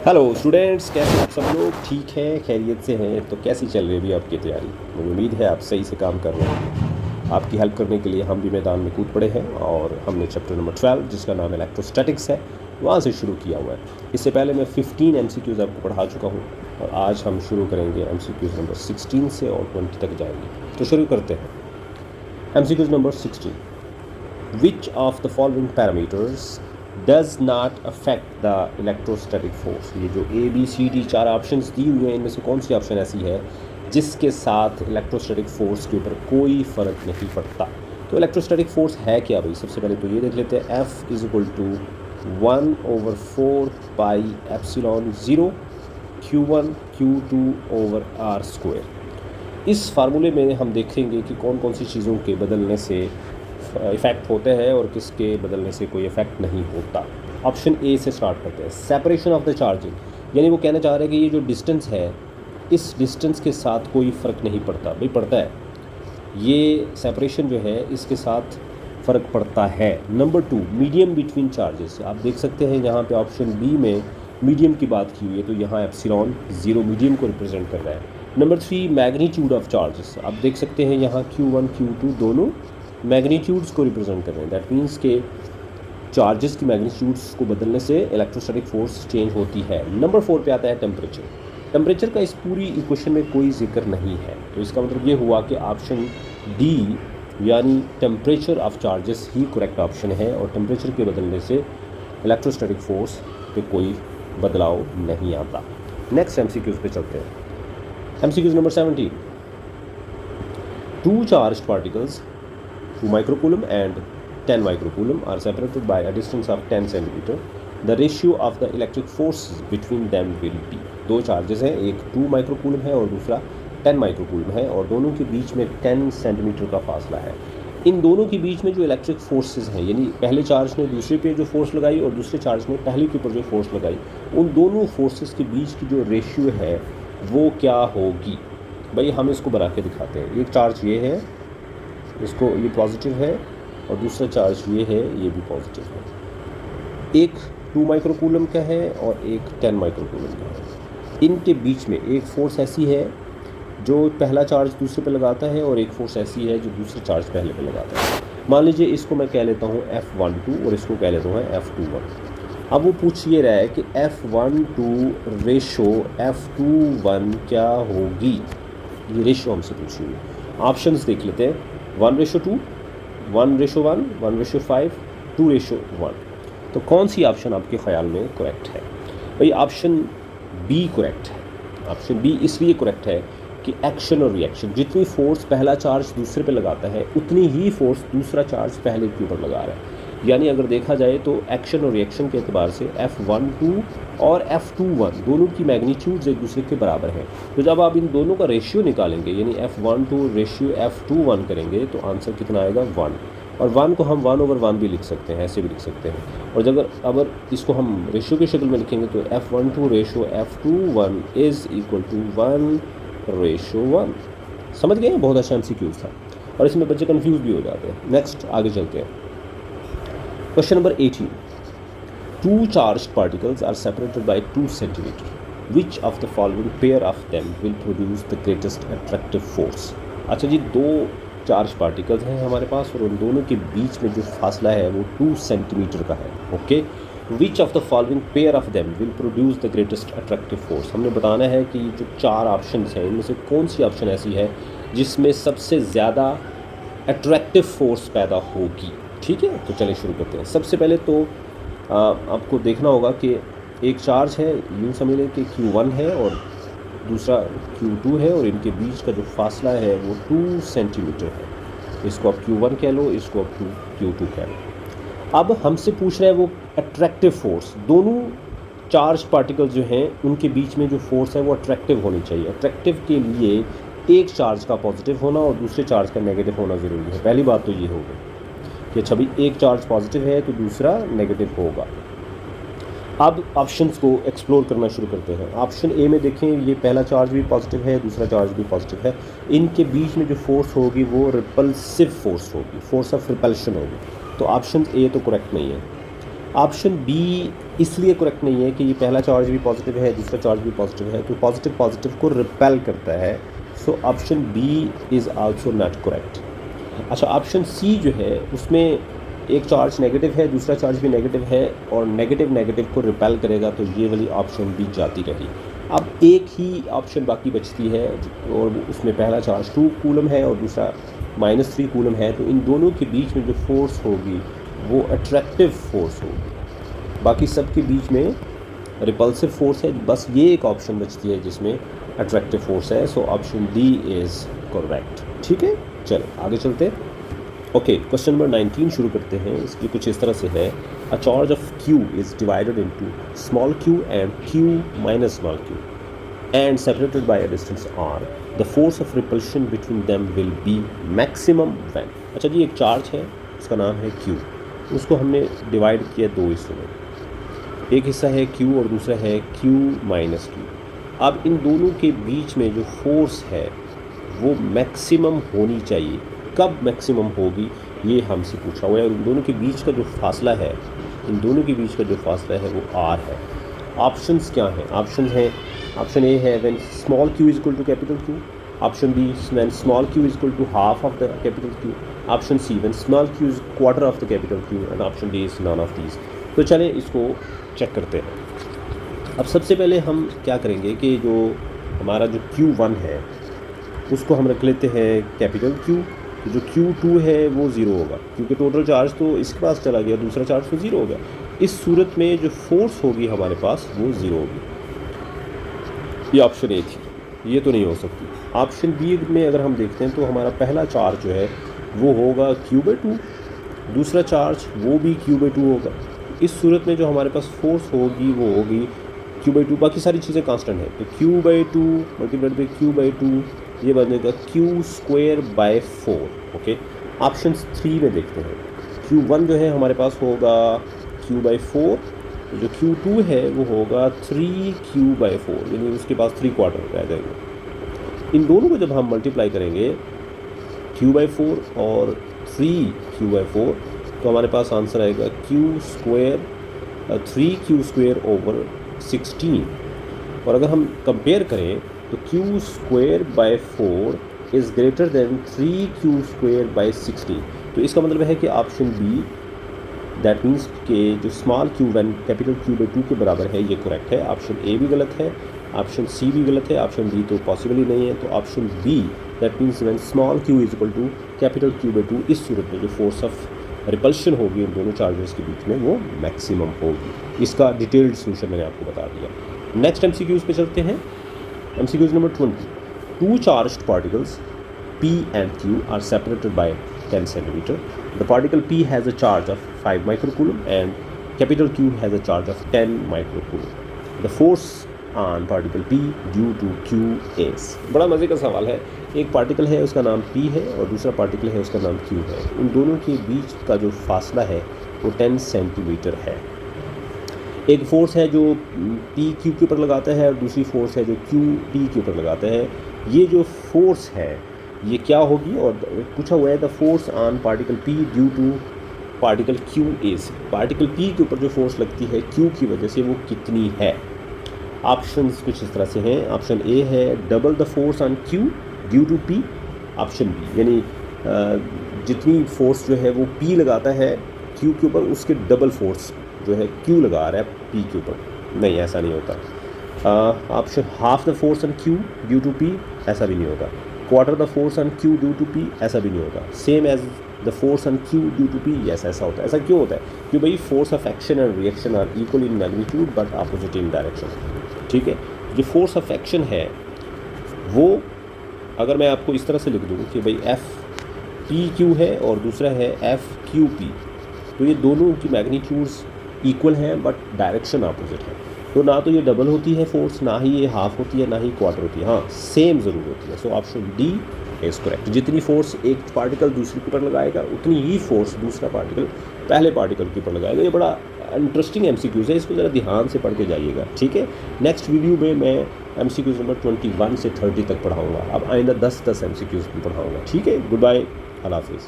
Hello students, कैसे आप सब लोग? ठीक हैं, खैरियत से हैं? तो कैसी चल रही है अभी आपकी तैयारी? मुझे उम्मीद है आप सही से काम कर रहे हैं। आपकी हेल्प करने के लिए हम भी मैदान में कूद पड़े हैं और हमने चैप्टर नंबर 12 जिसका नाम इलेक्ट्रोस्टैटिक्स है वहाँ से शुरू किया हुआ है। इससे पहले मैं 15 MCQs आपको पढ़ा चुका हूँ और आज हम शुरू करेंगे MCQs नंबर 16 से और 20 तक जाएंगे। तो शुरू करते हैं। MCQs number 16। Which of the following parameters does not affect the electrostatic force. ये जो ABCD 4 ऑप्शंस दी हुए हैं, इनमें से कौन सी ऑप्शन ऐसी है जिसके साथ इलेक्ट्रोस्टैटिक फोर्स के ऊपर कोई फ़र्क नहीं पड़ता? तो इलेक्ट्रोस्टैटिक फोर्स है क्या भाई? सबसे पहले तो ये देख लेते हैं। F is equal to 1/4 pi epsilon 0 Q1 Q2 over R square. इस फार्मूले में हम देखेंगे कि कौन कौन सी चीज़ों के बदलने से इफ़ेक्ट होते हैं और किसके बदलने से कोई इफ़ेक्ट नहीं होता। ऑप्शन ए से स्टार्ट करते हैं। सेपरेशन ऑफ द चार्जिंग, यानी वो कहना चाह रहे हैं कि ये जो डिस्टेंस है, इस डिस्टेंस के साथ कोई फ़र्क नहीं पड़ता। भाई पड़ता है, ये सेपरेशन जो है इसके साथ फ़र्क पड़ता है। Number 2, medium between charges. आप देख सकते हैं यहाँ पे ऑप्शन बी में मीडियम की बात की हुई है, तो यहाँ एप्सिलॉन 0 मीडियम को रिप्रेजेंट कर रहा है। Number 3, magnitude of charges. आप देख सकते हैं यहाँ Q1 Q2 दोनों मैग्नीट्यूड्स को रिप्रेजेंट कर रहे हैं। दैट मीन्स के चार्जेस की मैग्नीट्यूड्स को बदलने से इलेक्ट्रोस्टैटिक फोर्स चेंज होती है। नंबर 4 पे आता है टेम्परेचर। टेम्परेचर का इस पूरी इक्वेशन में कोई जिक्र नहीं है, तो इसका मतलब ये हुआ कि ऑप्शन डी यानी temperature of charges he correct option है और टेम्परेचर के बदलने से इलेक्ट्रोस्टैटिक फोर्स पे कोई बदलाव नहीं आता। नेक्स्ट MCQs पे चलते हैं। MCQs number 17। 2 charged particles 2 microcoulomb and 10 microcoulomb are separated by a distance of 10 centimeter. The ratio of the electric forces between them will be। दो चार्जेस हैं, एक 2 माइक्रोकूलम है और दूसरा 10 माइक्रोकूलम है और दोनों के बीच में 10 सेंटीमीटर का फासला है। इन दोनों के बीच में जो इलेक्ट्रिक फोर्सेस हैं, यानी पहले चार्ज ने दूसरे पे जो फोर्स लगाई और दूसरे चार्ज ने पहले के ऊपर जो फोर्स लगाई, उन दोनों फोर्सेस के बीच की जो रेशियो है वो क्या होगी? भाई हम इसको बना के दिखाते हैं। एक चार्ज ये है, इसको ये पॉजिटिव है और दूसरा चार्ज ये है, ये भी पॉजिटिव है। एक 2 माइक्रोकूलम का है और एक 10 माइक्रोकूलम का है। इनके बीच में एक फोर्स ऐसी है जो पहला चार्ज दूसरे पे लगाता है और एक फोर्स ऐसी है जो दूसरे चार्ज पहले पे लगाता है। मान लीजिए इसको मैं कह लेता हूँ F12 और इसको कह लेता हूँ F21। अब वो पूछ ये रहा है कि F12 रेशो F21 क्या होगी? ये रेशो हमसे पूछी हुई है। ऑप्शंस देख लेते हैं। 1:2, 1:1, 1:5, 2:1। तो कौन सी ऑप्शन आपके ख्याल में करेक्ट है? भाई ऑप्शन बी करेक्ट है। ऑप्शन बी इसलिए करेक्ट है कि एक्शन और रिएक्शन, जितनी फोर्स पहला चार्ज दूसरे पे लगाता है उतनी ही फोर्स दूसरा चार्ज पहले के ऊपर लगा रहा है। यानी अगर देखा जाए तो एक्शन और रिएक्शन के एतबार से F12 और F21 दोनों की मैग्नीट्यूड्स एक दूसरे के बराबर हैं। तो जब आप इन दोनों का रेशियो निकालेंगे, यानी F12 रेशियो F21 करेंगे, तो आंसर कितना आएगा? 1। और 1 को हम 1/1 भी लिख सकते हैं, ऐसे भी लिख सकते हैं। और अगर इसको हम रेशियो की शक्ल में लिखेंगे तो F12 ratio F21 is equal to 1:1। समझ गए? बहुत अच्छा MCQ था और इसमें बच्चे कंफ्यूज भी हो जाते हैं। नेक्स्ट आगे चलते हैं। Question number 18. 2 charged particles are separated by 2 centimeter. Which of the following pair of them will produce the greatest attractive force? अच्छा जी, 2 चार्ज पार्टिकल्स हैं हमारे पास और उन दोनों के बीच में जो फासला है वो 2 सेंटीमीटर का है। Okay, which of the following pair of them will produce the greatest attractive force. हमने बताना है कि जो 4 ऑप्शन हैं इनमें से कौन सी ऑप्शन ऐसी है जिसमें सबसे ज़्यादा अट्रैक्टिव फोर्स पैदा होगी। ठीक है, तो चलिए शुरू करते हैं। सबसे पहले तो आपको देखना होगा कि एक चार्ज है, यूँ समझ लें कि Q1 है और दूसरा Q2 है और इनके बीच का जो फासला है वो 2 सेंटीमीटर है। इसको आप Q1 कह लो, इसको आप Q2 कह लो। अब हमसे पूछ रहा है वो अट्रैक्टिव फोर्स। दोनों चार्ज पार्टिकल्स जो हैं उनके बीच में जो फोर्स है वो अट्रैक्टिव होनी चाहिए। अट्रैक्टिव के लिए एक चार्ज का पॉजिटिव होना और दूसरे चार्ज का नेगेटिव होना ज़रूरी है। पहली बात तो ये हो गई कि अच्छा भाई, एक चार्ज पॉजिटिव है तो दूसरा नेगेटिव होगा। अब ऑप्शंस को एक्सप्लोर करना शुरू करते हैं। ऑप्शन ए में देखें, ये पहला चार्ज भी पॉजिटिव है, दूसरा चार्ज भी पॉजिटिव है। इनके बीच में जो फोर्स होगी वो रिपल्सिव फोर्स होगी, फोर्स ऑफ रिपल्शन होगी। तो ऑप्शन ए तो करेक्ट नहीं है। ऑप्शन बी इसलिए करेक्ट नहीं है कि ये पहला चार्ज भी पॉजिटिव है, दूसरा चार्ज भी पॉजिटिव है, तो पॉजिटिव पॉजिटिव को रिपेल करता है, so option B is also not correct. अच्छा, ऑप्शन सी जो है उसमें एक चार्ज नेगेटिव है, दूसरा चार्ज भी नेगेटिव है और नेगेटिव नेगेटिव को रिपेल करेगा, तो ये वाली ऑप्शन भी जाती रही। अब एक ही ऑप्शन बाकी बचती है और उसमें पहला चार्ज 2 कूलम है और दूसरा -3 कूलम है, तो इन दोनों के बीच में जो फोर्स होगी वो अट्रैक्टिव फोर्स होगी, बाकी सब के बीच में रिपल्सिव फोर्स है, बस ये एक ऑप्शन बचती है जिसमें अट्रैक्टिव फोर्स है, so option D is correct. ठीक है, चलो आगे चलते हैं। ओके, क्वेश्चन नंबर 19 शुरू करते हैं। इसकी कुछ इस तरह से है, a charge of Q is divided into small q and Q minus small q and separated by a distance r, the force of repulsion between them will be maximum when. अच्छा जी, एक चार्ज है, उसका नाम है Q, उसको हमने divide किया दो हिस्सों में, एक हिस्सा है Q और दूसरा है Q माइनस Q। अब इन दोनों के बीच में जो फोर्स है वो मैक्सिमम होनी चाहिए, कब मैक्सिमम होगी ये हमसे पूछा हुआ है, और इन दोनों के बीच का जो फासला है, इन दोनों के बीच का जो फासला है वो r है। ऑप्शंस क्या हैं? ऑप्शन है, ऑप्शन ए है when small q is equal to capital Q, option B when small q is equal to half of the capital Q, option C when small q is quarter of the capital Q and option D is none of these. तो चलें इसको check करते हैं। अब सबसे पहले हम क्या करेंगे कि जो हमारा जो Q1 है उसको हम रख लेते हैं कैपिटल Q, तो जो Q2 है वो ज़ीरो होगा क्योंकि टोटल चार्ज तो इसके पास चला गया, दूसरा चार्ज तो ज़ीरो हो गया। इस सूरत में जो फोर्स होगी हमारे पास वो ज़ीरो होगी। ये ऑप्शन ए थी, ये तो नहीं हो सकती। ऑप्शन बी में अगर हम देखते हैं तो हमारा पहला चार्ज जो है वो होगा Q/2, दूसरा चार्ज वो भी Q/2 होगा। इस सूरत में जो हमारे पास फोर्स होगी वो होगी Q/2, बाकी सारी चीज़ें कांस्टेंट हैं, तो Q/2 मल्टीप्लाइड बाई Q/2 ये बनेगा Q²/4। ओके, ऑप्शन 3 में देखते हैं। Q1 जो है हमारे पास होगा Q/4, तो जो Q2 है वो होगा 3Q/4, यानी उसके पास 3 क्वार्टर रह जाएंगे। इन दोनों को जब हम मल्टीप्लाई करेंगे Q/4 और 3Q/4 तो हमारे पास आंसर आएगा Q², 3Q²/16। और अगर हम कंपेयर करें तो Q²/4 is greater than 3Q²/16। तो इसका मतलब है कि ऑप्शन बी, दैट मीन्स कि जो small q one capital Q/2 के बराबर है, ये करेक्ट है। ऑप्शन ए भी गलत है, ऑप्शन सी भी गलत है, ऑप्शन डी तो पॉसिबल ही नहीं है। तो option B, that means when small q is equal to capital Q/2, इस सूरत में जो फोर्स ऑफ रिपल्शन होगी उन दोनों चार्जेस के बीच में वो मैक्सिमम होगी। इसका डिटेल्ड सोल्यूशन मैंने आपको बता दिया। नेक्स्ट MCQs पे चलते हैं। MCQs number 20. Two charged particles P and Q are separated by 10 cm. The particle P has a charge of 5 microcoulomb and capital Q has a charge of 10 microcoulomb. The force on particle P due to Q is। बड़ा मज़े का सवाल है। एक particle है उसका नाम P है और दूसरा पार्टिकल है उसका नाम Q है। उन दोनों के बीच का जो फासला है वो 10 सेंटीमीटर है। एक फोर्स है जो P Q के ऊपर लगाता है और दूसरी फोर्स है जो Q P के ऊपर लगाता है। ये जो फोर्स है ये क्या होगी, और पूछा हुआ है the force on particle P due to particle Q is. Particle P के ऊपर जो फोर्स लगती है Q की वजह से वो कितनी है। ऑप्शंस कुछ इस तरह से हैं। ऑप्शन ए है double the force on Q due to P। Option B यानी जितनी फोर्स जो है वो P लगाता है Q के ऊपर उसके डबल फोर्स जो है Q लगा रहा है P के ऊपर। नहीं, ऐसा नहीं होता। Option half the force on Q due to P, ऐसा भी नहीं होता। Quarter the force on Q due to P, ऐसा भी नहीं होता। Same as the force on Q due to P, yes ऐसा होता है। ऐसा क्यों होता है? क्योंकि भाई force of action and reaction are equal in magnitude but opposite in direction. ठीक है, जो फोर्स ऑफ एक्शन है वो अगर मैं आपको इस तरह से लिख दूँ कि भाई FPQ है और दूसरा है FQP, तो ये दोनों की मैग्नीट्यूड्स इक्वल हैं बट डायरेक्शन अपोजिट है। तो ना तो ये डबल होती है फोर्स, ना ही ये हाफ होती है, ना ही क्वार्टर होती है। हाँ, सेम ज़रूर होती है। So option D is correct. जितनी फोर्स एक पार्टिकल दूसरे के ऊपर लगाएगा उतनी ही फोर्स दूसरा पार्टिकल पहले पार्टिकल के ऊपर लगाएगा। ये बड़ा इंटरेस्टिंग MCQs है, इसको ज़रा ध्यान से पढ़ के जाइएगा। ठीक है, नेक्स्ट वीडियो में मैं MCQs नंबर 21 से 30 तक पढ़ाऊँगा। अब आइंदा 10 MCQs में पढ़ाऊँगा। ठीक है, गुड बाय, अल्लाह हाफिज़।